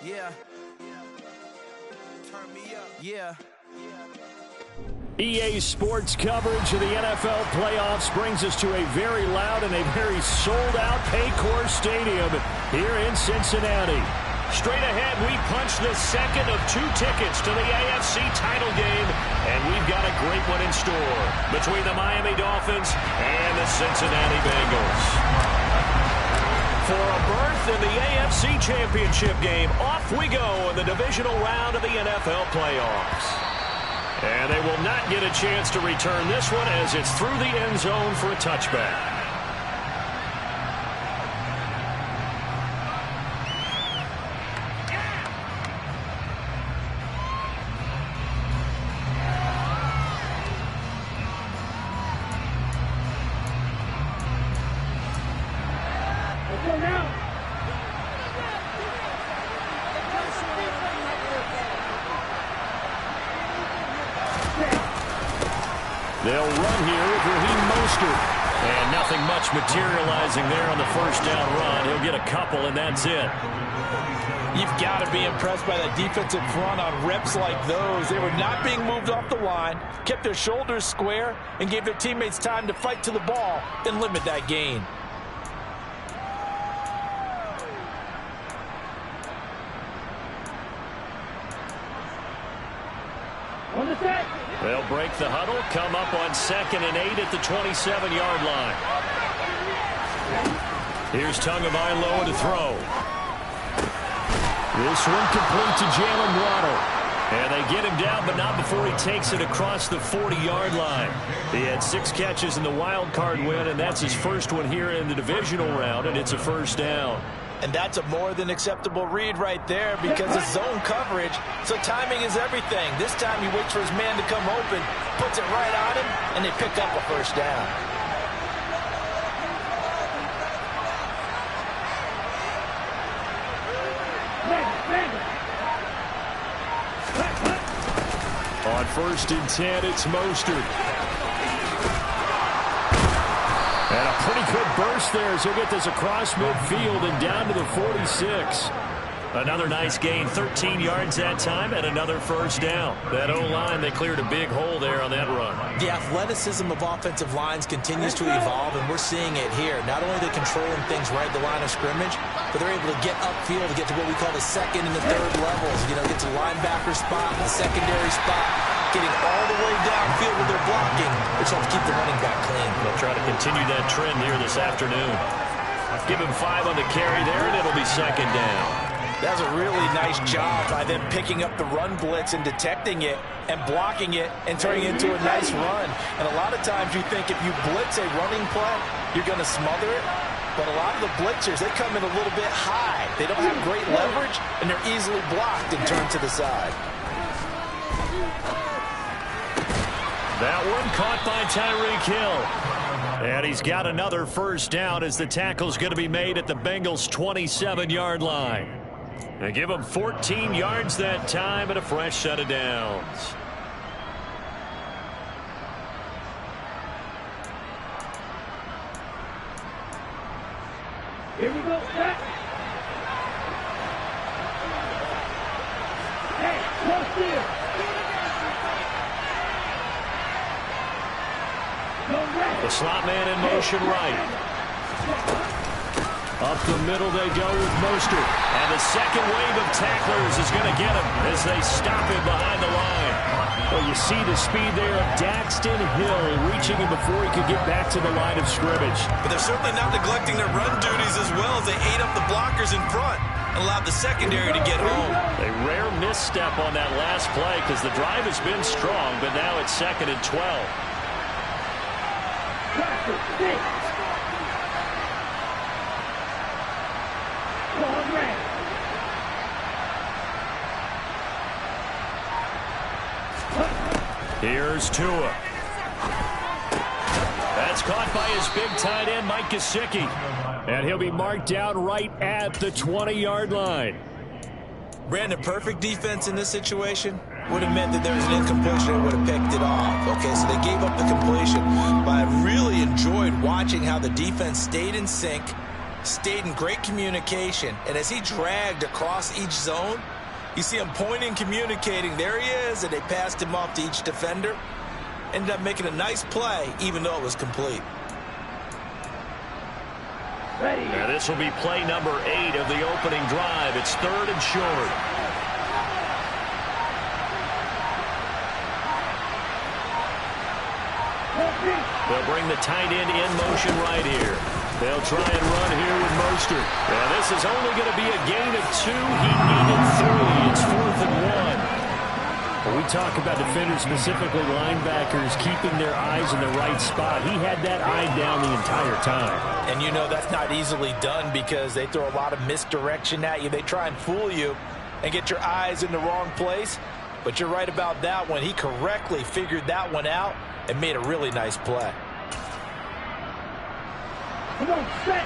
Yeah. Turn me up. Yeah. EA Sports coverage of the NFL playoffs brings us to a very loud and a very sold-out Paycor Stadium here in Cincinnati. Straight ahead, we punch the second of 2 tickets to the AFC title game, and we've got a great one in store between the Miami Dolphins and the Cincinnati Bengals. For a berth in the AFC Championship game, off we go in the divisional round of the NFL playoffs. And they will not get a chance to return this one as it's through the end zone for a touchback. They'll run here with Raheem Mostert. And nothing much materializing there on the first down run. He'll get a couple, and that's it. You've got to be impressed by that defensive front on reps like those. They were not being moved off the line, kept their shoulders square, and gave their teammates time to fight to the ball and limit that gain. They'll break the huddle, come up on 2nd and 8 at the 27-yard line. Here's Tagovailoa to throw. This one complete to Jalen Waddle. And they get him down, but not before he takes it across the 40-yard line. He had 6 catches in the wild card win, and that's his first one here in the divisional round, and it's a first down. And that's a more than acceptable read right there because it's zone coverage, so timing is everything. This time he waits for his man to come open, puts it right on him, and they pick up a first down. On 1st and 10, it's Mostert. And a pretty good burst there as he'll get this across midfield and down to the 46. Another nice gain, 13 yards that time, and another first down. That O-line, they cleared a big hole there on that run. The athleticism of offensive lines continues to evolve, and we're seeing it here. Not only are they controlling things right at the line of scrimmage, but they're able to get upfield to get to what we call the 2nd and the 3rd levels. You know, get to the linebacker spot, the secondary spot, getting all the way downfield with their blocking, which helps keep the running back clean. They'll try to continue that trend here this afternoon. Give him 5 on the carry there, and it'll be 2nd down. That's a really nice job by them picking up the run blitz and detecting it and blocking it and turning it into a nice run. And a lot of times you think if you blitz a running play, you're going to smother it. But a lot of the blitzers, they come in a little bit high. They don't have great leverage, and they're easily blocked and turned to the side. That one caught by Tyreek Hill. And he's got another first down as the tackle's going to be made at the Bengals' 27-yard line. They give him 14 yards that time and a fresh set of downs. Here we go, set. Hey, close here. The slot man in motion right. Up the middle they go with Mostert. And the second wave of tacklers is going to get him as they stop him behind the line. Well, you see the speed there of Daxton Hill reaching him before he could get back to the line of scrimmage. But they're certainly not neglecting their run duties as well as they ate up the blockers in front and allowed the secondary to get home. A rare misstep on that last play because the drive has been strong, but now it's 2nd and 12. Here's Tua. That's caught by his big tight end, Mike Gesicki. And he'll be marked down right at the 20-yard line. Brandon, perfect defense in this situation would have meant that there was an incompletion and would have picked it off. Okay, so they gave up the completion. But I really enjoyed watching how the defense stayed in sync, stayed in great communication, and as he dragged across each zone, you see him pointing, communicating. There he is, and they passed him off to each defender. Ended up making a nice play, even though it was complete. Now this will be play number 8 of the opening drive. It's 3rd and short. They'll bring the tight end in motion right here. They'll try and run here with Mostert. Yeah, this is only going to be a gain of 2. He needed 3. It's 4th and 1. When we talk about defenders, specifically linebackers, keeping their eyes in the right spot, he had that eye down the entire time. And you know that's not easily done because they throw a lot of misdirection at you. They try and fool you and get your eyes in the wrong place. But you're right about that one. He correctly figured that one out and made a really nice play. Come on, set.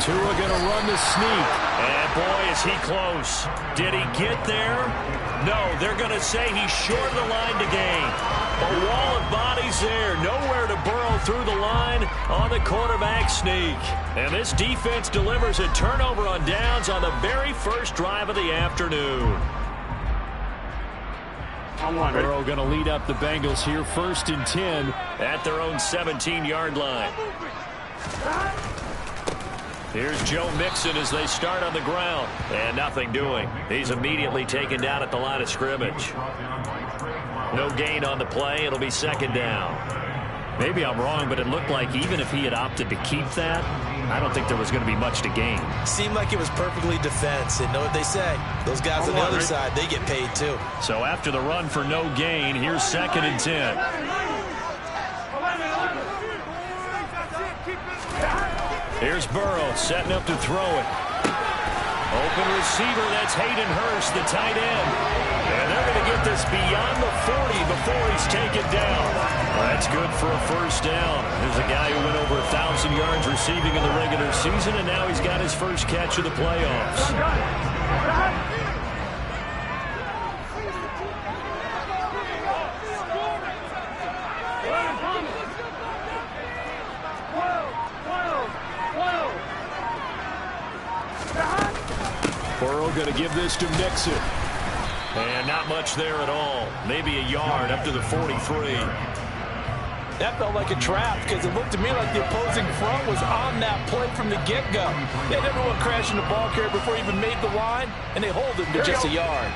Tua going to run the sneak. And boy, is he close. Did he get there? No, they're going to say he's short of the line to gain. A wall of bodies there. Nowhere to burrow through the line on the quarterback sneak. And this defense delivers a turnover on downs on the very first drive of the afternoon. Burrow going to lead up the Bengals here, 1st and 10 at their own 17-yard line. Here's Joe Mixon as they start on the ground. And nothing doing. He's immediately taken down at the line of scrimmage. No gain on the play. It'll be 2nd down. Maybe I'm wrong, but it looked like even if he had opted to keep that, I don't think there was going to be much to gain. Seemed like it was perfectly defense. And know what they say. Those guys on the other side, they get paid too. So after the run for no gain, here's 2nd and 10. Here's Burrow setting up to throw it. Open receiver, that's Hayden Hurst, the tight end. And they're going to get this beyond the 40 before he's taken down. That's good for a 1st down. There's a guy who went over 1,000 yards receiving in the regular season, and now he's got his first catch of the playoffs. Burrow going to give this to Mixon. And not much there at all. Maybe a yard up to the 43. That felt like a trap because it looked to me like the opposing front was on that play from the get-go. They had everyone crashing the ball carrier before he even made the line, and they hold him to just a yard.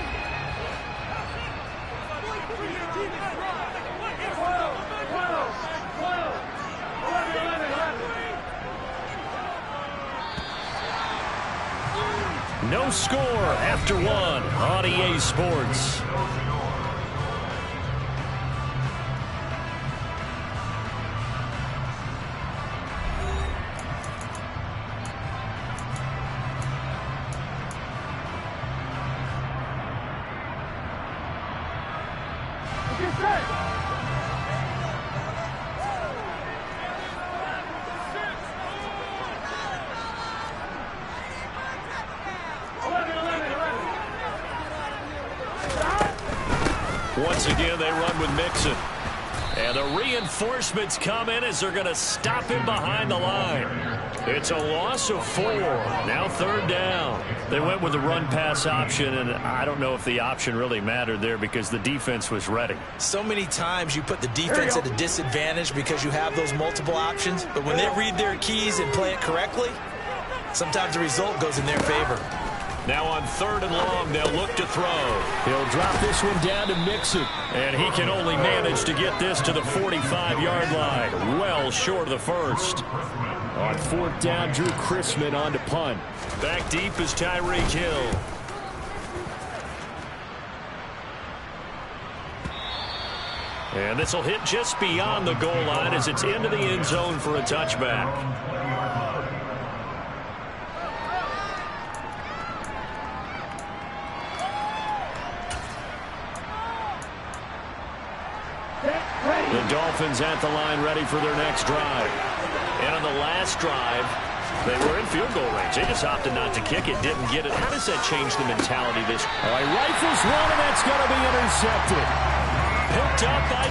No score after 1 on EA Sports. Once again, they run with Mixon. And the reinforcements come in as they're going to stop him behind the line. It's a loss of 4. Now 3rd down. They went with the run-pass option, and I don't know if the option really mattered there because the defense was ready. So many times you put the defense at a disadvantage because you have those multiple options. But when they read their keys and play it correctly, sometimes the result goes in their favor. Now on 3rd and long, they'll look to throw. He'll drop this one down to Mixon. And he can only manage to get this to the 45-yard line. Well short of the 1st. On 4th down, Drew Chrisman on to punt. Back deep is Tyreek Hill. And this will hit just beyond the goal line as it's into the end zone for a touchback. The Dolphins at the line ready for their next drive. And on the last drive, they were in field goal range. They just opted not to kick it, didn't get it. How does that change the mentality this? All right, rifles one, and that's going to be intercepted. Picked up by...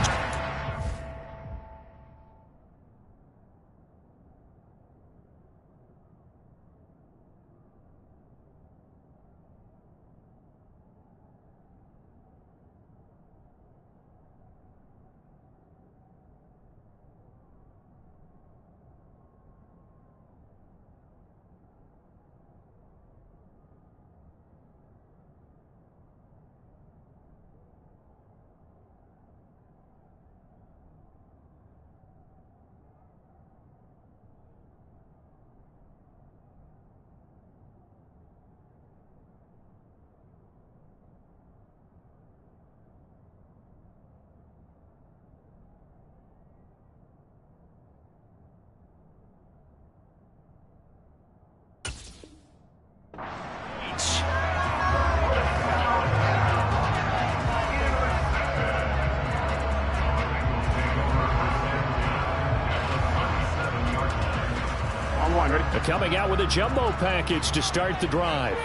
coming out with a jumbo package to start the drive.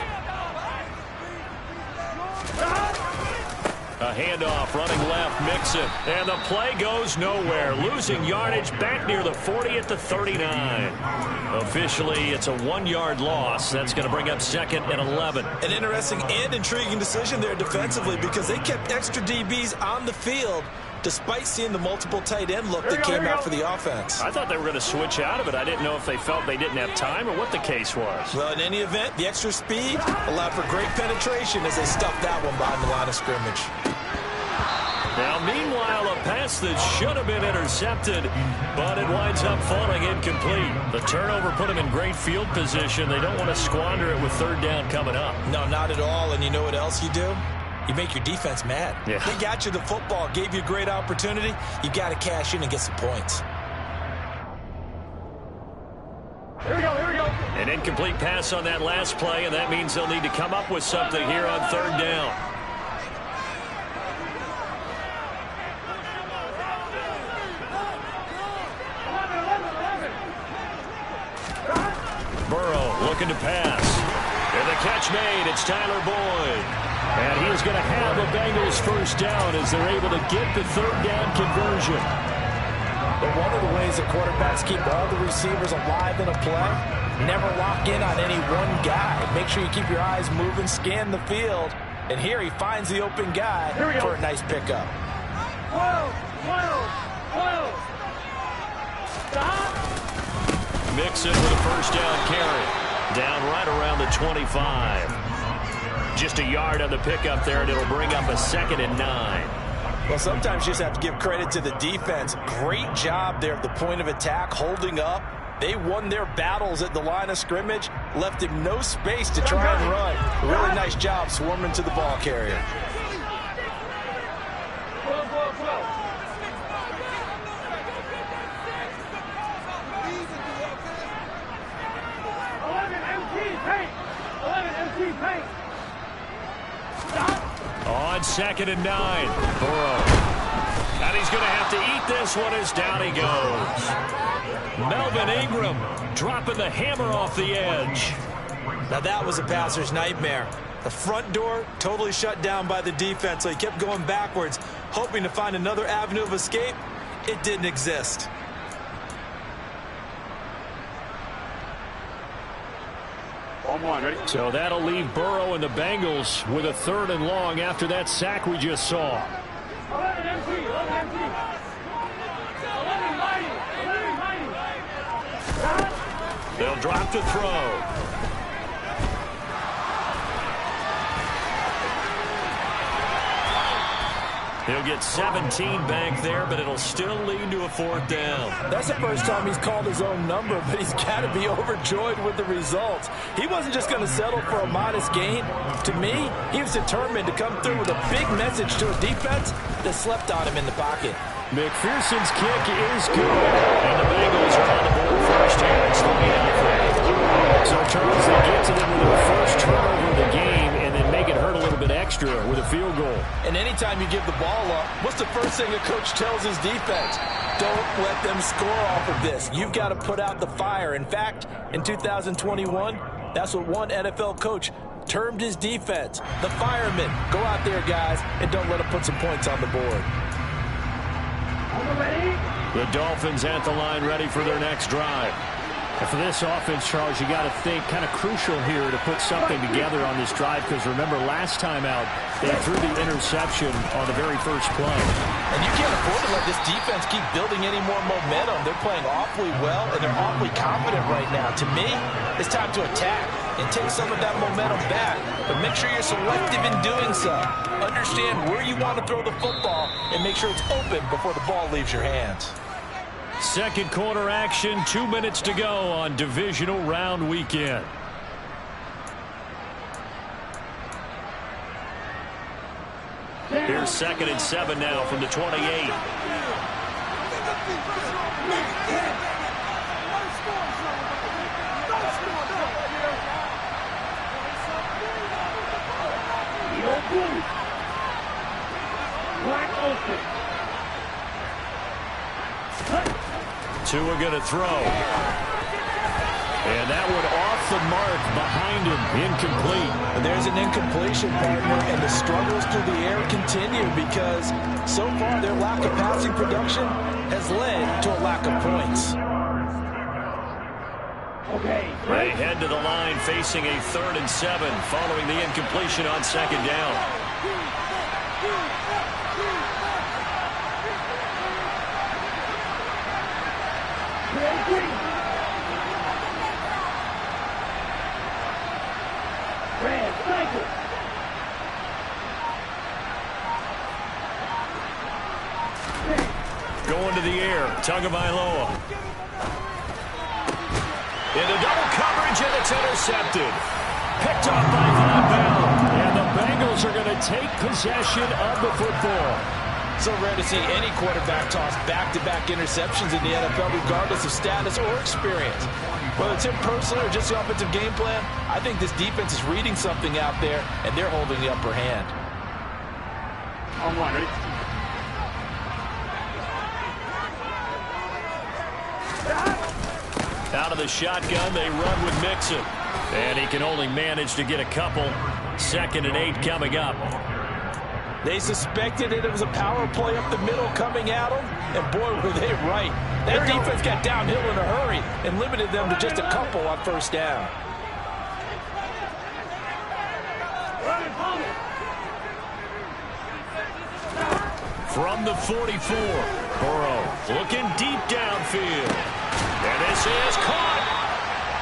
A handoff, running left, Mixon. And the play goes nowhere. Losing yardage back near the 40 at the 39. Officially, it's a 1-yard loss. That's going to bring up 2nd and 11. An interesting and intriguing decision there defensively because they kept extra DBs on the field despite seeing the multiple tight end look that came out for the offense. I thought they were going to switch out of it. I didn't know if they felt they didn't have time or what the case was. Well, in any event, the extra speed allowed for great penetration as they stuffed that one behind the line of scrimmage. Now, meanwhile, a pass that should have been intercepted, but it winds up falling incomplete. The turnover put them in great field position. They don't want to squander it with 3rd down coming up. No, not at all. And you know what else you do? You make your defense mad. Yeah. They got you the football, gave you a great opportunity. You've got to cash in and get some points. Here we go, here we go. An incomplete pass on that last play, and that means they'll need to come up with something here on 3rd down. Burrow looking to pass. And the catch made. It's Tyler Boyd. And he's going to have the Bengals 1st down as they're able to get the 3rd down conversion. But one of the ways that quarterbacks keep all the receivers alive in a play, never lock in on any one guy. Make sure you keep your eyes moving, scan the field. And here he finds the open guy for a nice pickup. 12, 12, 12. Stop. Mixon with a 1st down carry. Down right around the 25. Just a yard on the pickup there, and it'll bring up a 2nd and 9. Well, sometimes you just have to give credit to the defense. Great job there at the point of attack, holding up. They won their battles at the line of scrimmage, left him no space to try and run. Really nice job swarming to the ball carrier. 12, 12, 12. 11 MT paint. 11 MT paint. On 2nd and 9, Burrow. And he's going to have to eat this one as down he goes. Melvin Ingram dropping the hammer off the edge. Now that was a passer's nightmare. The front door totally shut down by the defense, so he kept going backwards, hoping to find another avenue of escape. It didn't exist. So that'll leave Burrow and the Bengals with a 3rd and long after that sack we just saw. 11 MT, 11 MT. 11 mighty, 11 mighty. They'll drop to throw. He'll get 17 back there, but it'll still lead to a 4th down. That's the first time he's called his own number, but he's got to be overjoyed with the results. He wasn't just going to settle for a modest gain. To me, he was determined to come through with a big message to a defense that slept on him in the pocket. McPherson's kick is good, and the Bengals are on the board first here. It's 3-0. So, Charles, they get to them with their first turnover of the game and then make it hurt a little bit extra with a field goal. And anytime you give the ball up, what's the first thing a coach tells his defense? Don't let them score off of this. You've got to put out the fire. In fact, in 2021, that's what one NFL coach termed his defense. The firemen. Go out there, guys, and don't let them put some points on the board. The Dolphins at the line ready for their next drive. And for this offense, Charles, you got to think kind of crucial here to put something together on this drive because remember last time out they threw the interception on the very first play. And you can't afford to let this defense keep building any more momentum. They're playing awfully well and they're awfully confident right now. To me, it's time to attack and take some of that momentum back. But make sure you're selective in doing so. Understand where you want to throw the football and make sure it's open before the ball leaves your hands. Second quarter action, 2 minutes to go on divisional round weekend. Here's 2nd and 7 now from the 28. Black open. Tua going to throw. And that one off the mark behind him, incomplete. And there's an incompletion, partner, and the struggles through the air continue because so far their lack of passing production has led to a lack of points. They head to the line facing a 3rd and 7 following the incompletion on 2nd down. Going to the air, Tagovailoa. Into double coverage, and it's intercepted. Picked off by Von Bell. And the Bengals are going to take possession of the football. So rare to see any quarterback toss back-to-back interceptions in the NFL, regardless of status or experience. Whether it's him personally or just the offensive game plan, I think this defense is reading something out there, and they're holding the upper hand. On one, ready? Out of the shotgun, they run with Mixon. And he can only manage to get a couple. 2nd and 8 coming up. They suspected it was a power play up the middle coming at them, and boy, were they right. That defense got downhill in a hurry and limited them to just a couple on 1st down. From the 44, Burrow looking deep downfield. And this is caught.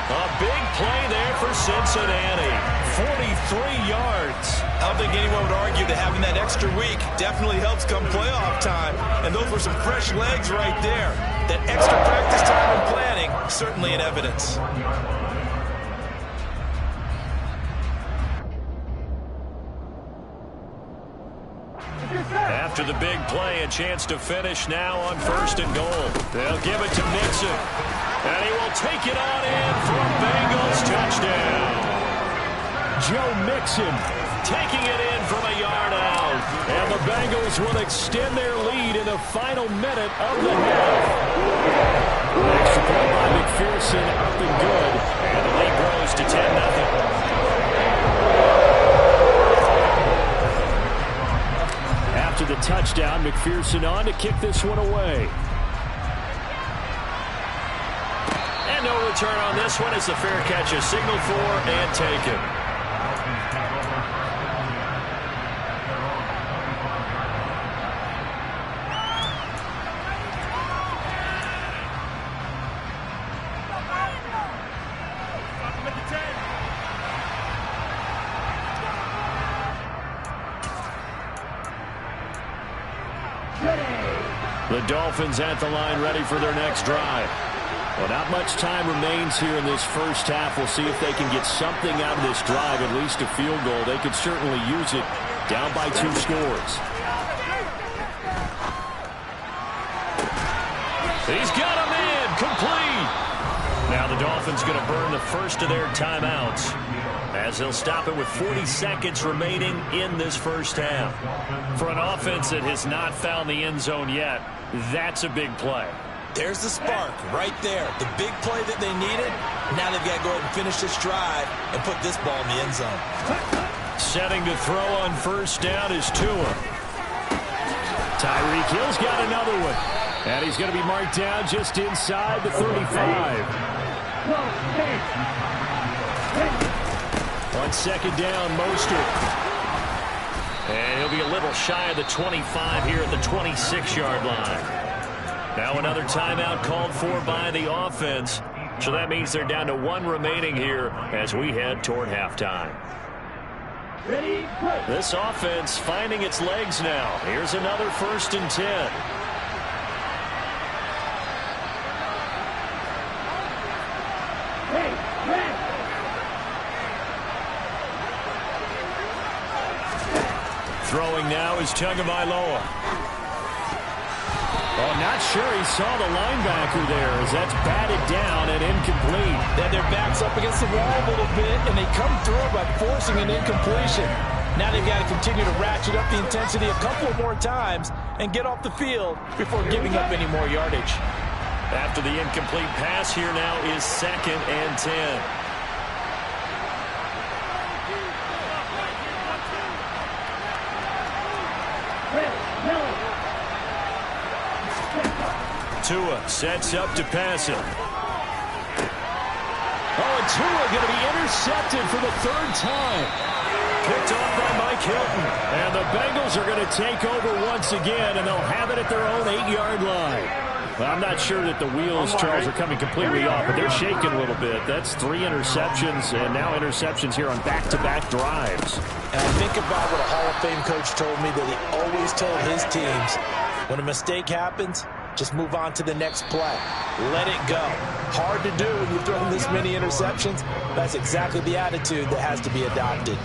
A big play there for Cincinnati. 43 yards. I don't think anyone would argue that having that extra week definitely helps come playoff time. And those were some fresh legs right there. That extra practice time and planning, certainly in evidence. After the big play, a chance to finish now on 1st and goal. They'll give it to Mixon. And he will take it on in for a Bengals touchdown. Joe Mixon taking it in from a yard out. And the Bengals will extend their lead in the final minute of the half. Extra point by McPherson up and good. And the lead grows to 10-0. After the touchdown, McPherson on to kick this one away. And no return on this one as the fair catch is signaled for and taken. The Dolphins at the line ready for their next drive. Well, not much time remains here in this first half. We'll see if they can get something out of this drive, at least a field goal. They could certainly use it down by 2 scores. He's got him in, complete. Now the Dolphins going to burn the first of their timeouts as they'll stop it with 40 seconds remaining in this first half. For an offense that has not found the end zone yet, that's a big play. There's the spark right there. The big play that they needed. Now they've got to go ahead and finish this drive and put this ball in the end zone. Setting to throw on 1st down is Tua. Tyreek Hill's got another one. And he's going to be marked down just inside the 35. On 2nd down, Mostert. And he'll be a little shy of the 25 here at the 26-yard line. Now another timeout called for by the offense. So that means they're down to 1 remaining here as we head toward halftime. This offense finding its legs now. Here's another 1st and 10. Throwing now is Tagovailoa. Oh, not sure he saw the linebacker there as that's batted down and incomplete. Then their back's up against the wall a little bit, and they come through by forcing an incompletion. Now they've got to continue to ratchet up the intensity a couple more times and get off the field before giving up any more yardage. After the incomplete pass, here now is 2nd and 10. Tua sets up to pass it. Oh, and Tua going to be intercepted for the 3rd time. Picked off by Mike Hilton. And the Bengals are going to take over once again, and they'll have it at their own 8-yard line. Well, I'm not sure that the wheels, Charles, are coming completely off, but they're shaking a little bit. That's 3 interceptions, and now interceptions here on back-to-back drives. And I think about what a Hall of Fame coach told me that he always told his teams, when a mistake happens, just move on to the next play. Let it go. Hard to do when you've thrown this many interceptions. That's exactly the attitude that has to be adopted.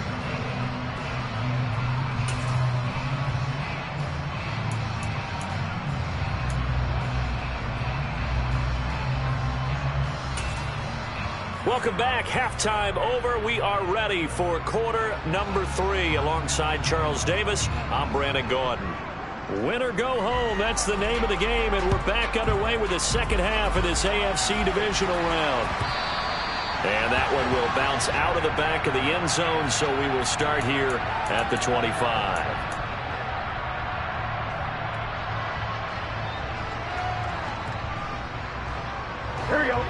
Welcome back. Halftime over. We are ready for quarter number 3. Alongside Charles Davis, I'm Brandon Gaudin. Win or go home, that's the name of the game, and we're back underway with the second half of this AFC divisional round. And that one will bounce out of the back of the end zone, so we will start here at the 25.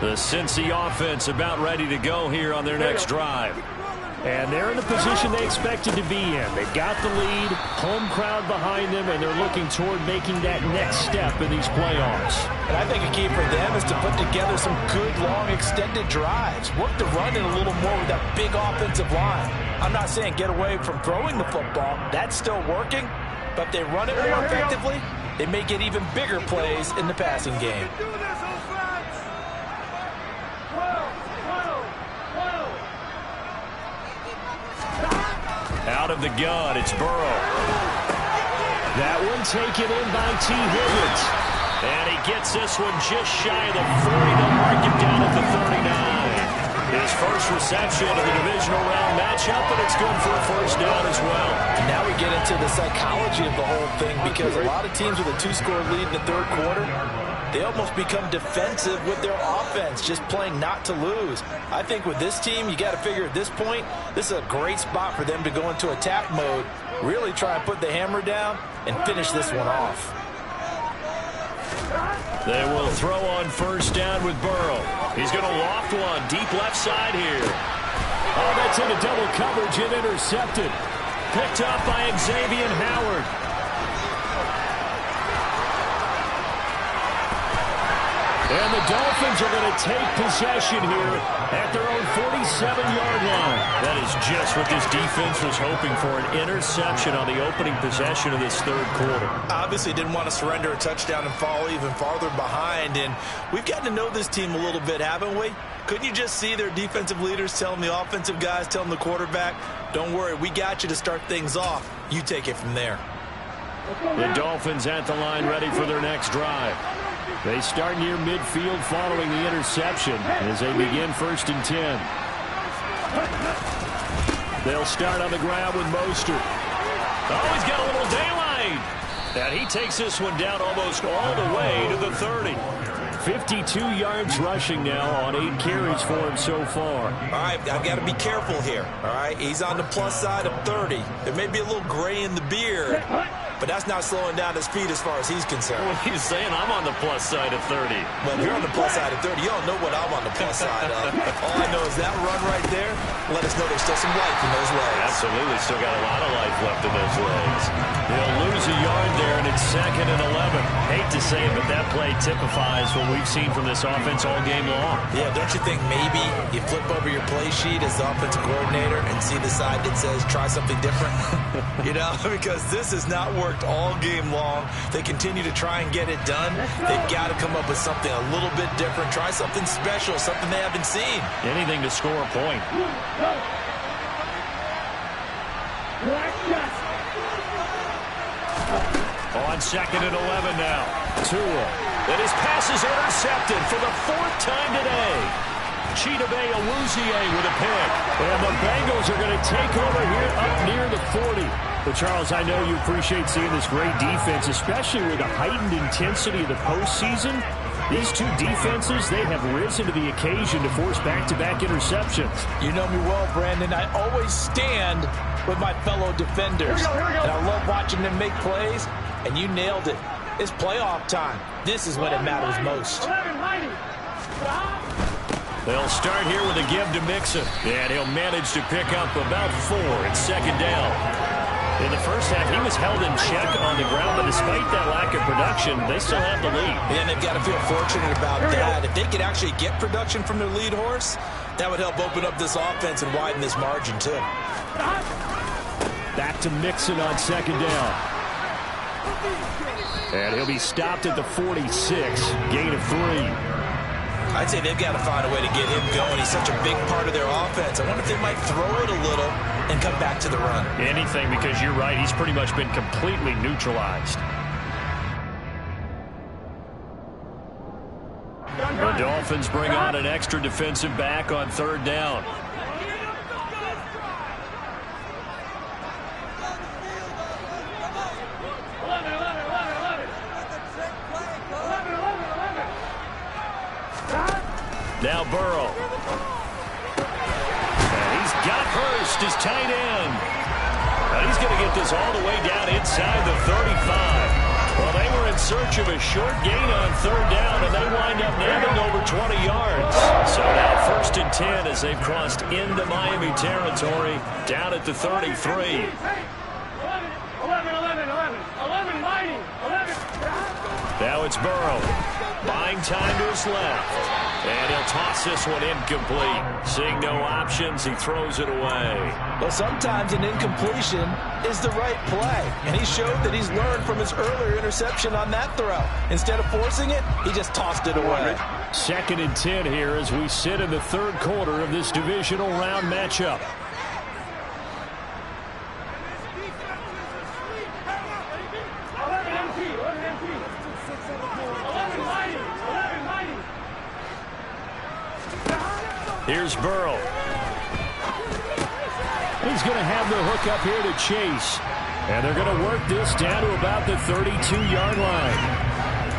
The Cincy offense about ready to go here on their next drive. And they're in the position they expected to be in. They've got the lead, home crowd behind them, and they're looking toward making that next step in these playoffs. And I think a key for them is to put together some good, long, extended drives. Work the run in a little more with that big offensive line. I'm not saying get away from throwing the football. That's still working. But if they run it more effectively, they may get even bigger plays in the passing game. Out of the gun, it's Burrow. That one taken in by T. Higgins. And he gets this one just shy of the 40. They'll mark him down at the 39. His first reception of the divisional round matchup, and it's good for a first down as well. And now we get into the psychology of the whole thing, because a lot of teams with a 2-score lead in the 3rd quarter, they almost become defensive with their offense, just playing not to lose. I think with this team, you got to figure at this point, this is a great spot for them to go into attack mode, really try and put the hammer down and finish this one off. They will throw on first down with Burrow. He's going to loft one deep left side here. Oh, that's into double coverage and intercepted. Picked up by Xavier Howard. And the Dolphins are going to take possession here at their own 47-yard line. That is just what this defense was hoping for, an interception on the opening possession of this 3rd quarter. Obviously didn't want to surrender a touchdown and fall even farther behind. And we've gotten to know this team a little bit, haven't we? Couldn't you just see their defensive leaders telling the offensive guys, telling the quarterback, don't worry, we got you to start things off. You take it from there. The Dolphins at the line ready for their next drive. They start near midfield following the interception as they begin 1st and 10. They'll start on the ground with Mostert. Oh, he's got a little daylight. And he takes this one down almost all the way to the 30. 52 yards rushing now on 8 carries for him so far. All right, I've got to be careful here. All right, he's on the plus side of 30. There may be a little gray in the beard, but that's not slowing down his speed as far as he's concerned. What are you saying? I'm on the plus side of 30. Well, if you're on the plus side of 30, you don't know what I'm on the plus side of. All I know is that run right there, let us know there's still some life in those legs. Absolutely, still got a lot of life left in those legs. They'll lose a yard there, and it's 2nd and 11. Hate to say it, but that play typifies what we've seen from this offense all game long. Yeah, don't you think maybe you flip over your play sheet as the offensive coordinator and see the side that says try something different? You know, because this has not worked all game long. They continue to try and get it done. They've got to come up with something a little bit different. Try something special, something they haven't seen. Anything to score a point. On 2nd and 11 now. Tua. And his pass is intercepted for the 4th time today. Chidobe Awuzie with a pick. And the Bengals are going to take over here up near the 40. But, Charles, I know you appreciate seeing this great defense, especially with the heightened intensity of the postseason. These two defenses, they have risen to the occasion to force back-to-back interceptions. You know me well, Brandon. I always stand with my fellow defenders. Here we go. And I love watching them make plays, and you nailed it. It's playoff time. This is when it matters most. 11, mighty. They'll start here with a give to Mixon, and he'll manage to pick up about 4 at second down. In the first half, he was held in check on the ground, but despite that lack of production, they still have the lead. And they've got to feel fortunate about that. If they could actually get production from their lead horse, that would help open up this offense and widen this margin, too. Back to Mixon on second down. And he'll be stopped at the 46, gain of 3. I'd say they've got to find a way to get him going. He's such a big part of their offense. I wonder if they might throw it a little and come back to the run. Anything, because you're right, he's pretty much been completely neutralized. The Dolphins bring on an extra defensive back on third down. Now Burrow. And he's got Hurst, his tight end. And he's going to get this all the way down inside the 35. Well, they were in search of a short gain on third down, and they wind up nabbing over 20 yards. So now 1st and 10 as they've crossed into Miami territory, down at the 33. 11, mighty. 11. Now it's Burrow. Buying time to his left. And he'll toss this one incomplete. Seeing no options, he throws it away. Well, sometimes an incompletion is the right play. And he showed that he's learned from his earlier interception on that throw. Instead of forcing it, he just tossed it away. 2nd and 10 here as we sit in the third quarter of this divisional round matchup. Here's Burrow. He's going to have the hook up here to Chase. And they're going to work this down to about the 32-yard line.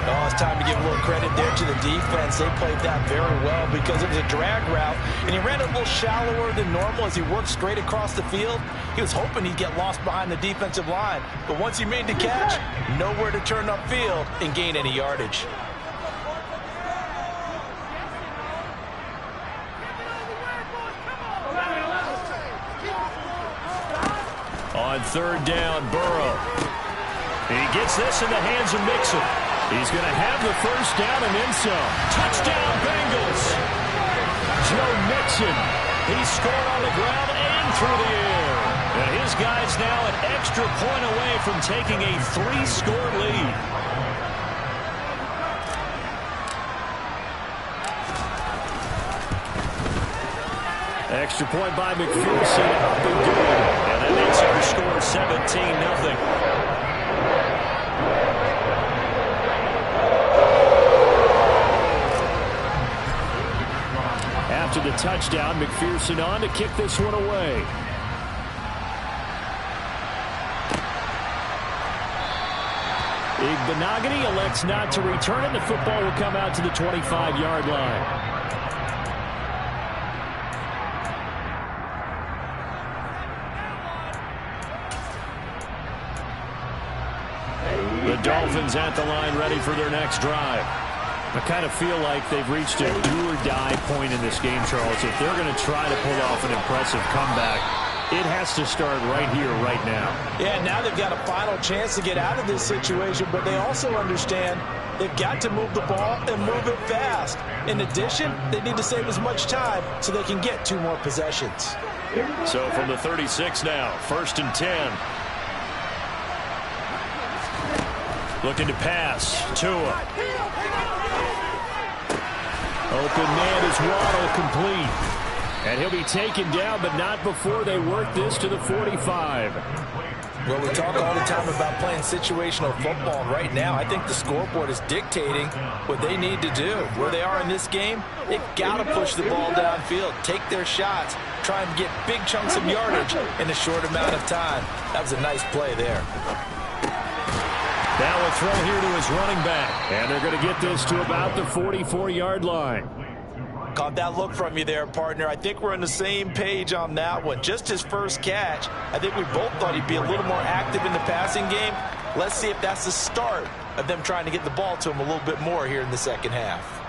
Oh, it's time to give a little credit there to the defense. They played that very well because it was a drag route, and he ran a little shallower than normal as he worked straight across the field. He was hoping he'd get lost behind the defensive line, but once he made the catch, nowhere to turn upfield and gain any yardage. On third down, Burrow. He gets this in the hands of Mixon. He's going to have the first down and then some. Touchdown, Bengals. Joe Mixon. He scored on the ground and through the air. And his guy's now an extra point away from taking a 3-score lead. Extra point by McPherson, up and good. And that makes our score 17-0. After the touchdown, McPherson on to kick this one away. Igbenogany elects not to return it. The football will come out to the 25-yard line. The Dolphins at the line ready for their next drive. I kind of feel like they've reached a do-or-die point in this game, Charles. If they're going to try to pull off an impressive comeback, it has to start right here, right now. Yeah, now they've got a final chance to get out of this situation, but they also understand they've got to move the ball and move it fast. In addition, they need to save as much time so they can get 2 more possessions. So from the 36 now, 1st and 10. Looking to pass. Tua. Open man is Waddle, complete. And he'll be taken down, but not before they work this to the 45. Well, we talk all the time about playing situational football. Right now, I think the scoreboard is dictating what they need to do. Where they are in this game, they've got to push the ball downfield, take their shots, try and get big chunks of yardage in a short amount of time. That was a nice play there. Now a throw here to his running back. And they're going to get this to about the 44-yard line. Caught that look from you there, partner. I think we're on the same page on that one. Just his first catch, I think we both thought he'd be a little more active in the passing game. Let's see if that's the start of them trying to get the ball to him a little bit more here in the second half.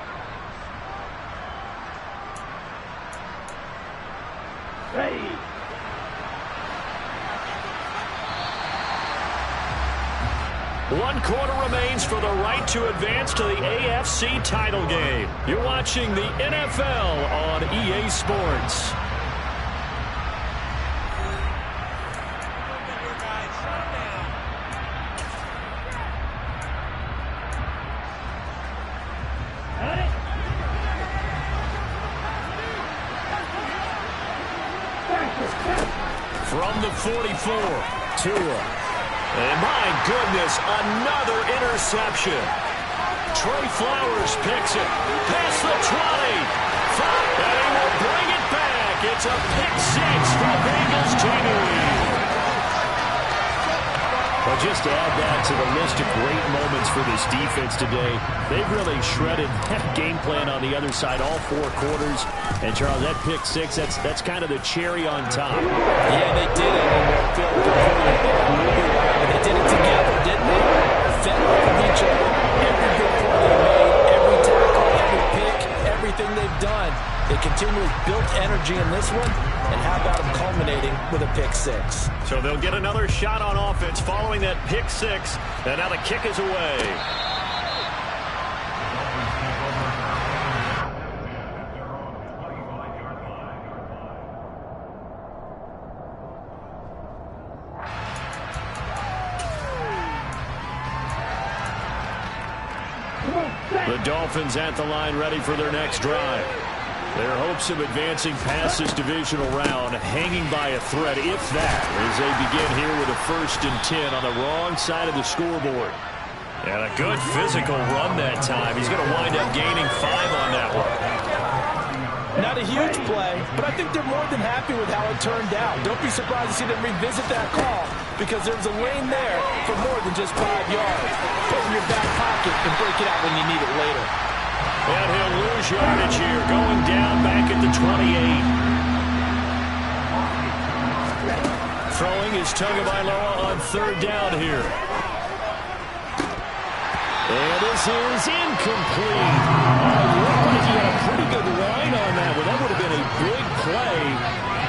Ready. One quarter remains for the right to advance to the AFC title game. You're watching the NFL on EA Sports. From the 44, Tua. And my goodness, another interception. Trey Flowers picks it. Past the 20. And he will bring it back. It's a pick six for Bengals January. Well, just to add that to the list of great moments for this defense today, they've really shredded that game plan on the other side all four quarters. And, Charles, that pick six, that's kind of the cherry on top. Yeah, they did it. And they did it together, didn't they? Fed off of each other. Every big play they made, every tackle, every pick, everything they've done. They continually built energy in this one. And how about them culminating with a pick six? So they'll get another shot on offense following that pick six. And now the kick is away. The Dolphins at the line ready for their next drive. Their hopes of advancing past this divisional round hanging by a thread, if that, as they begin here with a 1st and 10 on the wrong side of the scoreboard. And a good physical run that time. He's going to wind up gaining 5 on that one. Not a huge play, but I think they're more than happy with how it turned out. Don't be surprised to see them revisit that call because there's a lane there for more than just 5 yards. Put it in your back pocket and break it out when you need it later. And he'll lose yardage here, going down back at the 28. Throwing is Tagovailoa on 3rd down here. And this is incomplete. He had a pretty good line on that one. That would have been a big play,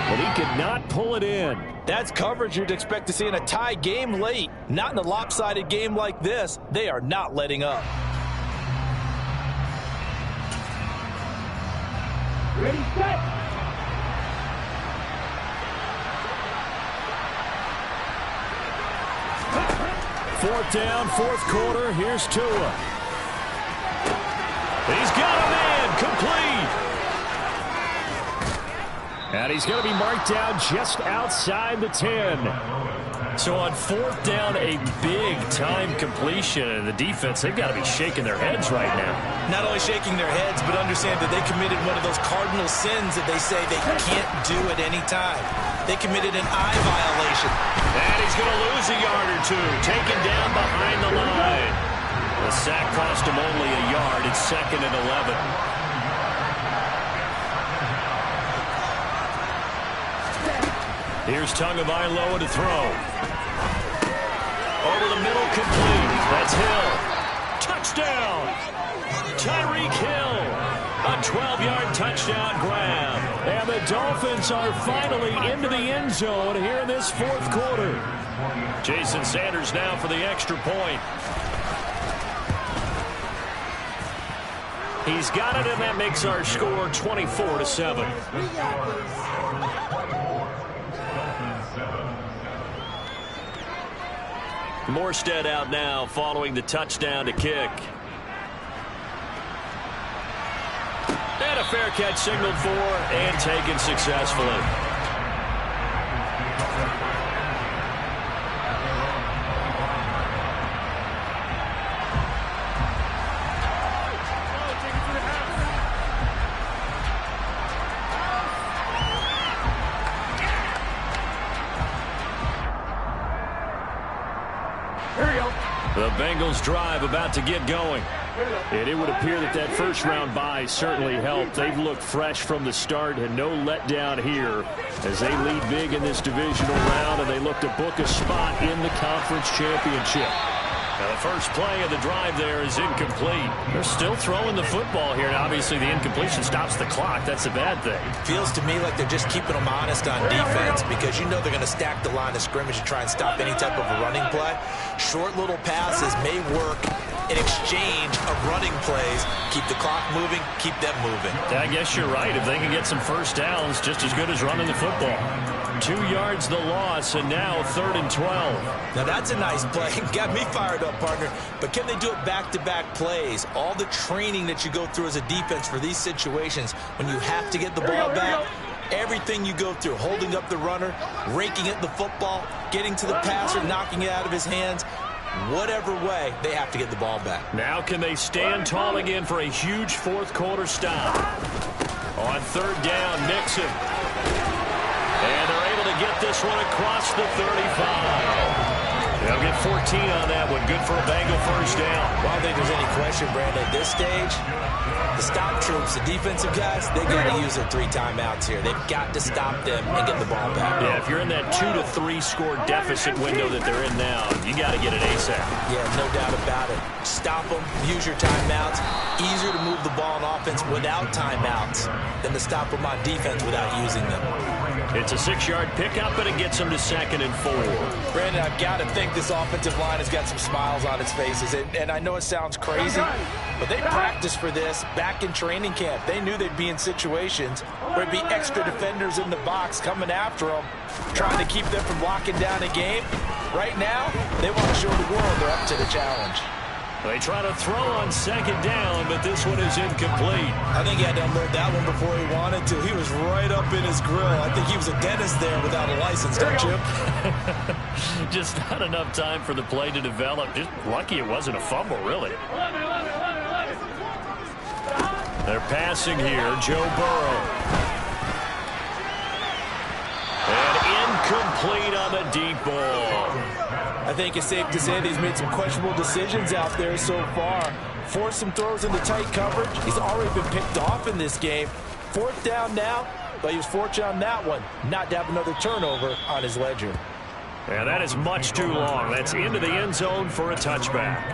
but he could not pull it in. That's coverage you'd expect to see in a tie game late. Not in a lopsided game like this. They are not letting up. Ready, set. 4th down, 4th quarter. Here's Tua. He's got a man, complete. And he's going to be marked down just outside the 10. So on 4th down, a big-time completion. And the defense, they've got to be shaking their heads right now. Not only shaking their heads, but understand that they committed one of those cardinal sins that they say they can't do at any time. They committed an eye violation. And he's going to lose a yard or two. Taken down behind the line. The sack cost him only a yard. It's 2nd and 11. Here's Tagovailoa to throw. Over the middle, complete. That's Hill. Touchdown. Tyreek Hill. A 12-yard touchdown grab. And the Dolphins are finally into the end zone here in this 4th quarter. Jason Sanders now for the extra point. He's got it, and that makes our score 24-7. Morstead out now following the touchdown to kick. And a fair catch signaled for and taken successfully. The Bengals drive about to get going. And it would appear that that first-round bye certainly helped. They've looked fresh from the start and no letdown here as they lead big in this divisional round, and they look to book a spot in the conference championship. Now, the first play of the drive there is incomplete. They're still throwing the football here, and obviously the incompletion stops the clock. That's a bad thing. Feels to me like they're just keeping them honest on defense because you know they're going to stack the line of scrimmage and try and stop any type of a running play. Short little passes may work in exchange of running plays. Keep the clock moving, keep them moving. I guess you're right. If they can get some first downs, just as good as running the football. 2 yards the loss, and now 3rd and 12. Now that's a nice play. Got me fired up, partner. But can they do it back-to-back plays? All the training that you go through as a defense for these situations, when you have to get the ball back, everything you go through, holding up the runner, raking at the football, getting to the passer, knocking it out of his hands, whatever way, they have to get the ball back. Now can they stand tall again for a huge fourth-quarter stop? On 3rd down, Nixon. And they're able to get this one across the 35. They'll get 14 on that one. Good for a Bengal first down. Well, I don't think there's any question, Brandon. At this stage, the stop troops, the defensive guys, they got to use their 3 timeouts here. They've got to stop them and get the ball back. Yeah, if you're in that 2 to 3 score deficit window that they're in now, you got to get it ASAP. Yeah, no doubt about it. Stop them, use your timeouts. Easier to move the ball on offense without timeouts than to stop them on defense without using them. It's a 6-yard pickup, but it gets them to 2nd and 4. Brandon, I've got to think this offensive line has got some smiles on its faces. And I know it sounds crazy, but they practiced for this back in training camp. They knew they'd be in situations where it'd be extra defenders in the box coming after them, trying to keep them from locking down a game. Right now, they want to show the world they're up to the challenge. They try to throw on 2nd down, but this one is incomplete. I think he had to unload that one before he wanted to. He was right up in his grill. I think he was a dentist there without a license, don't you? Just not enough time for the play to develop. Just lucky it wasn't a fumble, really. They're passing here. Joe Burrow. And incomplete on the deep ball. I think it's safe to say that he's made some questionable decisions out there so far. Forced some throws into tight coverage. He's already been picked off in this game. 4th down now, but he was fortunate on that one not to have another turnover on his ledger. Yeah, that is much too long. That's into the end zone for a touchback.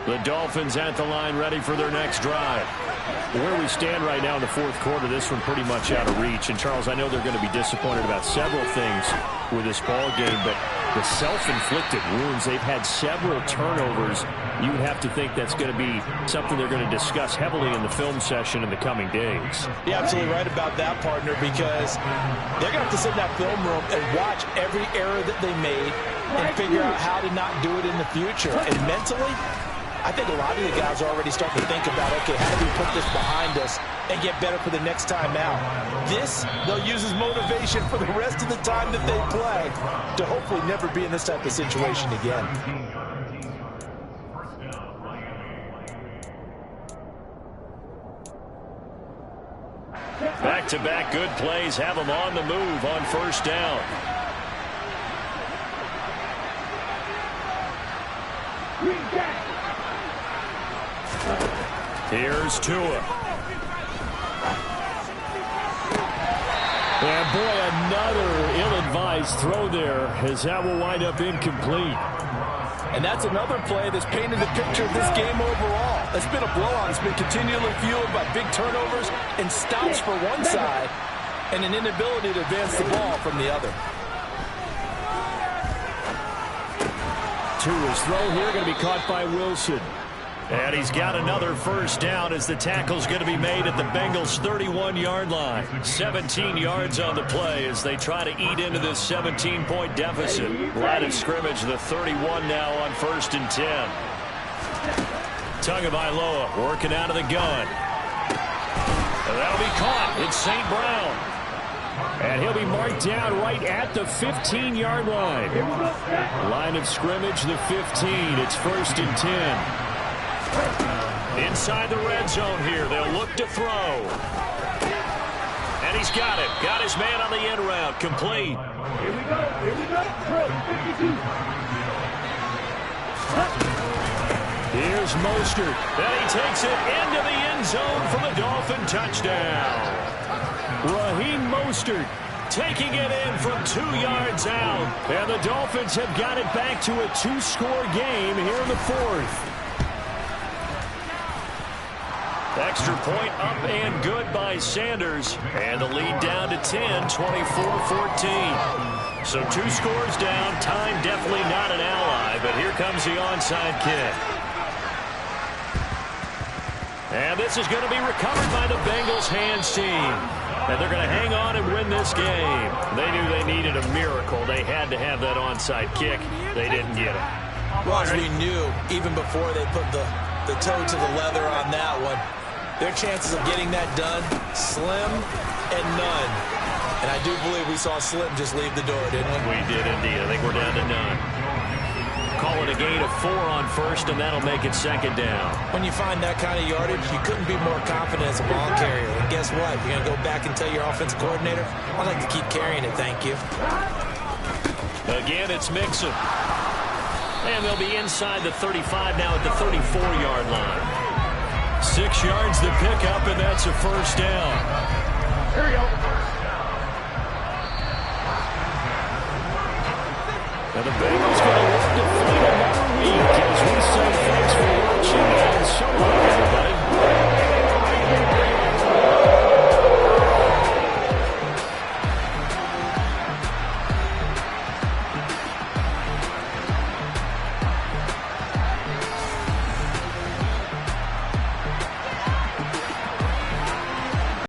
The Dolphins at the line, ready for their next drive. Where we stand right now in the 4th quarter, this one pretty much out of reach. And, Charles, I know they're going to be disappointed about several things with this ball game, but the self-inflicted wounds, they've had several turnovers. You would have to think that's going to be something they're going to discuss heavily in the film session in the coming days. You're absolutely right about that, partner, because they're going to have to sit in that film room and watch every error that they made and figure out how to not do it in the future. And mentally, I think a lot of the guys are already starting to think about, okay, how do we put this behind us and get better for the next time out? This, they'll use as motivation for the rest of the time that they play to hopefully never be in this type of situation again. Back-to-back good plays have them on the move on 1st down. Here's Tua. And boy, another ill-advised throw there as that will wind up incomplete. And that's another play that's painted the picture of this game overall. It's been a blowout. It's been continually fueled by big turnovers and stops for one side and an inability to advance the ball from the other. Tua's throw here going to be caught by Wilson. And he's got another 1st down as the tackle's going to be made at the Bengals' 31-yard line. 17 yards on the play as they try to eat into this 17-point deficit. Line of scrimmage, the 31 now on 1st and 10. Tagovailoa working out of the gun. And that'll be caught. It's St. Brown. And he'll be marked down right at the 15-yard line. Line of scrimmage, the 15. It's 1st and 10. Inside the red zone here, they'll look to throw. And he's got it. Got his man on the end route. Complete. Here we go. Here we go. Drill 52. Here's Mostert. And he takes it into the end zone for the Dolphin touchdown. Raheem Mostert taking it in from 2 yards out. And the Dolphins have got it back to a 2-score game here in the fourth. Extra point up and good by Sanders. And the lead down to 10, 24-14. So 2 scores down. Time definitely not an ally, but here comes the onside kick. And this is going to be recovered by the Bengals hands team. And they're going to hang on and win this game. They knew they needed a miracle. They had to have that onside kick. They didn't get it. Well, as we knew, even before they put the toe to the leather on that one, their chances of getting that done, slim and none. And I do believe we saw Slim just leave the door, didn't we? We did indeed. I think we're down to none. Call it a gain of 4 on first, and that'll make it second down. When you find that kind of yardage, you couldn't be more confident as a ball carrier. And guess what? You're going to go back and tell your offensive coordinator, I'd like to keep carrying it, thank you. Again, it's Mixon. And they'll be inside the 35 now at the 34-yard line. 6 yards to pick up, and that's a first down. Here we go. And the Bengals going to look to find another week as we say thanks for watching and so long.